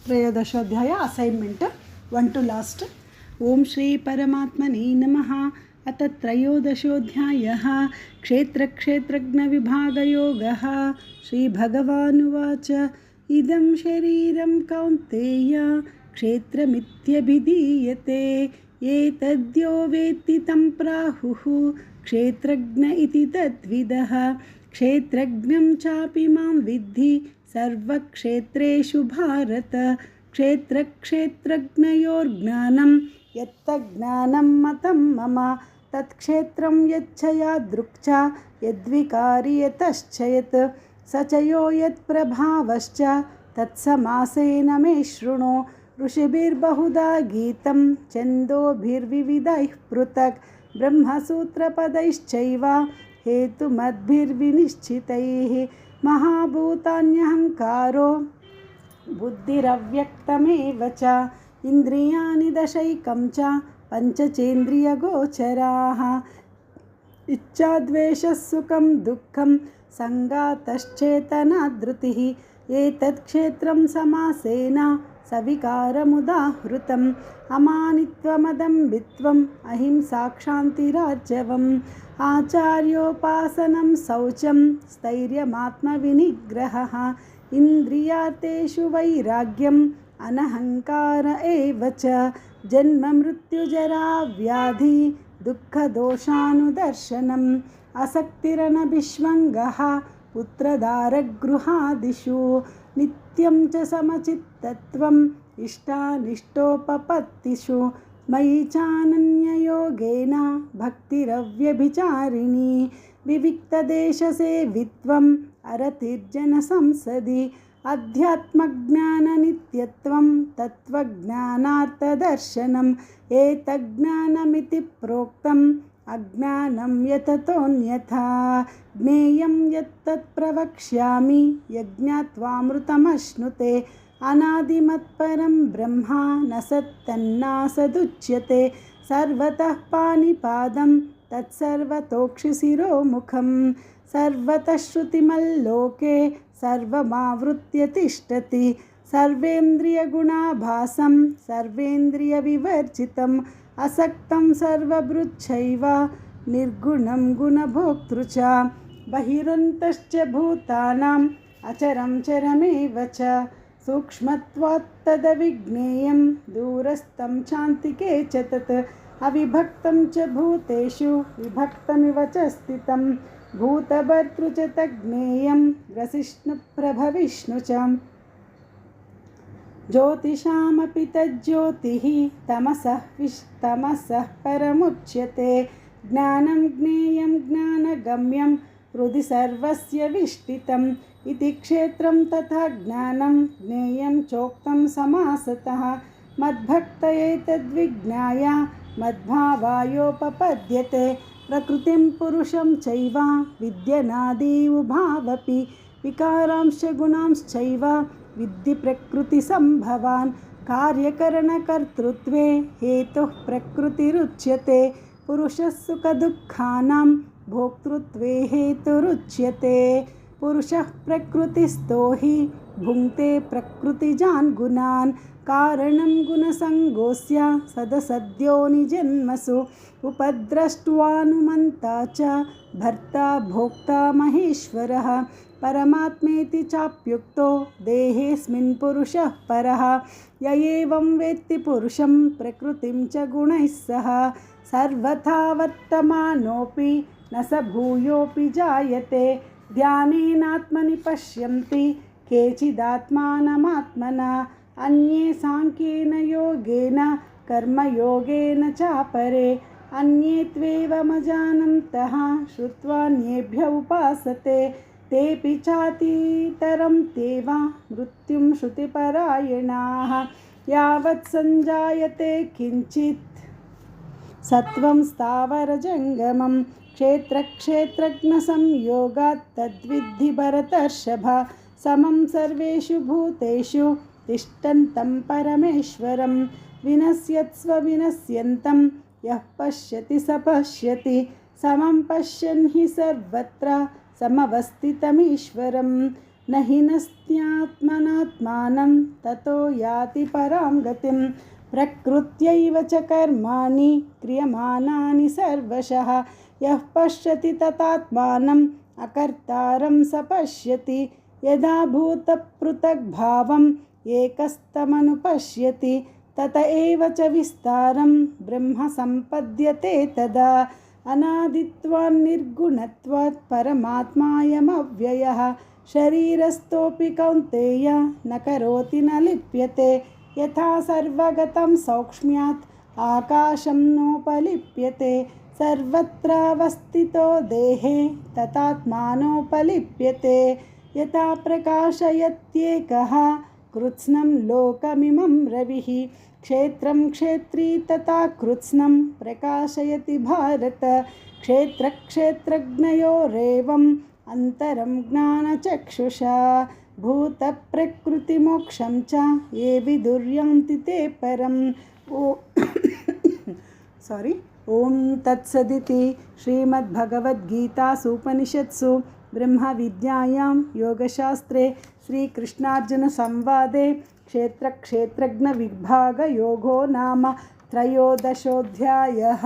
त्रयोदशोऽध्याय assignment 1 to last. ओम श्री परमात्मने नमः। अथ त्रयोदशोऽध्यायः क्षेत्रक्षेत्रज्ञविभागयोगः। श्रीभगवानुवाच इदं शरीरं कौन्तेय क्षेत्रमित्यभिधीयते। एतद्यो वेत्ति तं प्राहुः क्षेत्रज्ञ इति तद्विदः। क्षेत्रज्ञं चापि मां विद्धि सर्वक्षेत्रेषु भारत। क्षेत्रक्षेत्रज्ञयोर्ज्ञानं यत्तज्ज्ञानं मतं मम। तत्क्षेत्रं यच्छया दृक्चा यद्विकारि यतश्च यत् स च यो यत्प्रभावश्च तत्समासेन मे शृणु। ऋषिभिर्बहुधा गीतं छन्दोभिर्विविधैः पृथक् ब्रह्मसूत्रपदैश्चैव हेतुमद्भिर्विनिश्चितैः। महाभूतान्यहङ्कारो बुद्धिरव्यक्तमेव च इन्द्रियाणि दशैकं च पञ्चचेन्द्रियगोचराः। इच्छाद्वेषः सुखं दुःखं सङ्गातश्चेतनाधृतिः। एतत् क्षेत्रं समासेन सविकारमुदाहृतम्। अमानित्वमदम्बित्वम् अहिंसाक्षान्तिरार्जवम् आचार्योपासनं शौचं स्थैर्यमात्मविनिग्रहः। इन्द्रियार्थेषु वैराग्यम् अनहङ्कार एव च जन्म मृत्युजरा व्याधि दुःखदोषानुदर्शनम् असक्तिरनभिष्वङ्गः पुत्रदारगृहादिषु नित्यं च समचित्तत्वम् इष्टानिष्टोपपत्तिषु मयि चानन्ययोगेन भक्तिरव्यभिचारिणी। विविक्तदेशसेवित्वम् अरतिर्जनसंसदि अध्यात्मज्ञाननित्यत्वं तत्त्वज्ञानार्थदर्शनम् एतज्ज्ञानमिति प्रोक्तम् अज्ञानं यततोऽन्यथा। ज्ञेयं यत्तत् प्रवक्ष्यामि यज्ञात्वामृतमश्नुते। अनादिमत्परं ब्रह्मा न सत्तन्नासदुच्यते। सर्वतः पाणिपादं तत्सर्वतोक्षिशिरोमुखं सर्वतः श्रुतिमल्लोके सर्वमावृत्य तिष्ठति। सर्वेन्द्रियगुणाभासं सर्वेन्द्रियविवर्जितम् असक्तं सर्वभृच्छैव निर्गुणं गुणभोक्तृ च। बहिरन्तश्च भूतानाम् अचरं चरमेव च सूक्ष्मत्वात् तदविज्ञेयं दूरस्थं चान्तिके च तत्। अविभक्तं च भूतेषु विभक्तमिव च स्थितं भूतभर्तृ च तज्ज्ञेयं ग्रसिष्णुप्रभविष्णु च। ज्योतिषामपि तज्ज्योतिः तमसः परमुच्यते। ज्ञानं ज्ञेयं ज्ञानगम्यं हृदि सर्वस्य विष्ठितम् इति क्षेत्रं तथा ज्ञानं ज्ञेयं चोक्तं समासतः। मद्भक्तये तद्विज्ञाय मद्भावायोपपद्यते। प्रकृतिं पुरुषं चैव विद्यनादि उभावपि विकारांश्च गुणांश्चैव विद्धि प्रकृतिसम्भवान्। कार्यकरणकर्तृत्वे हेतुः प्रकृतिरुच्यते। पुरुषः सुखदुःखानां भोक्तृत्वे हेतुरुच्यते। पुरुषः प्रकृतिस्थो हि भुङ्क्ते प्रकृतिजान् गुणान्। कारणं गुणसङ्गोऽस्य सदसद्यो निजन्मसु उपद्रष्ट्वानुमन्ता च भर्ता भोक्ता महेश्वरः। परमात्मेति चाप्युक्तो देहेऽस्मिन् पुरुषः परः। य एवं वेत्ति पुरुषं प्रकृतिं च गुणैः सह सर्वथा वर्तमानोऽपि न स भूयोऽपि जायते। ध्यानेनात्मनि पश्यन्ति केचिदात्मानमात्मना अन्ये साङ्ख्येन योगेन कर्मयोगेन चापरे। अन्ये त्वेवमजानन्तः श्रुत्वान्येभ्य उपासते। तेऽपि चातितरं तेव मृत्युं श्रुतिपरायणाः। यावत् सञ्जायते किञ्चित् सत्त्वं स्थावरजङ्गमं क्षेत्रक्षेत्रज्ञसंयोगात् तद्विद्धि भरतर्षभ। समं सर्वेषु भूतेषु तिष्ठन्तं परमेश्वरं विनश्यत्स्व विनश्यन्तं यः पश्यति स पश्यति। समं पश्यन् हि सर्वत्र समवस्थितमीश्वरं न हि नस्त्यात्मना ब्रह्मात्मानं ततो याति परां गतिं प्रकृत्यैव च कर्माणि क्रियमाणानि सर्वशः यः पश्यति ततात्मानम् अकर्तारं स पश्यति यदा भूतपृथग्भावम् एकस्तमनुपश्यति तत एव च विस्तारं ब्रह्म सम्पद्यते तदा अनादित्वान् निर्गुणत्वात् परमात्मायमव्ययः शरीरस्थोऽपि कौन्तेय न करोति न लिप्यते यथा सर्वगतं सौक्ष्म्यात् आकाशं नोपलिप्यते सर्वत्रावस्थितो देहे तथात्मानोपलिप्यते यथा प्रकाशयत्येकः कृत्स्नं लोकमिमं रविः क्षेत्रं क्षेत्री तथा कृत्स्नं प्रकाशयति भारत क्षेत्रक्षेत्रज्ञयोरेवम् अन्तरं ज्ञानचक्षुषा भूतप्रकृतिमोक्षं च ये विदुर्यान्ति ते परम् ओम तत्सदिति श्रीमद्भगवद्गीतासूपनिषत्सु ब्रह्मविद्यायां योगशास्त्रे श्रीकृष्णार्जुनसंवादे क्षेत्रक्षेत्रज्ञविभागयोगो नाम त्रयोदशोऽध्यायः।